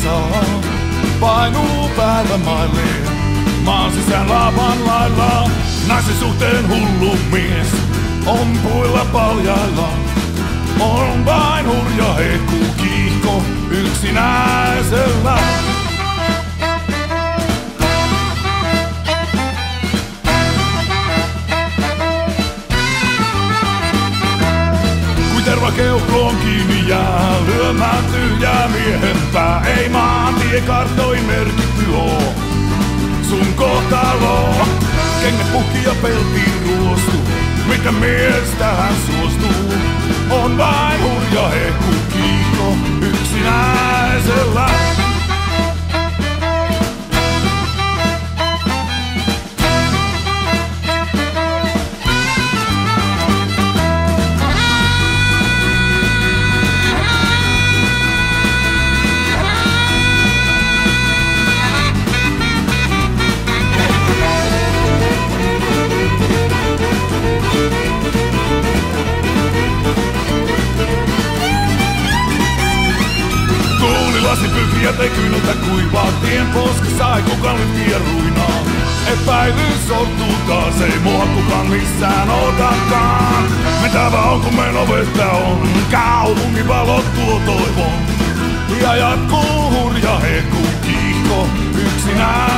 saa. Painuu päällä mailleen, maan sisään laavan lailla. Naisen suhteen hullu mies, on puilla paljailla. On vain hurja hehku kiihko yksinäisellä. Terva keuhkoon kiinni jää, lyömään tyhjää miehempää. Ei maantiekartoin merkitty oo sun kohtalo. Kengät puhki ja peltiin ruostu, mitä mies tähän suostuu? On vain hurja hehku kiihko yksinäisellä. Lasipylkiät ei kynnyltä kuivaa, tien poskessa ei kukaan lyhtiä ruinaa. Epäilys sortuu taas, ei mua kukaan missään otakaan. Metävä on kun meno vettä on, kaupungin valot tuo toivon. Ja jatkuu hurja hehku kiihko yksinään.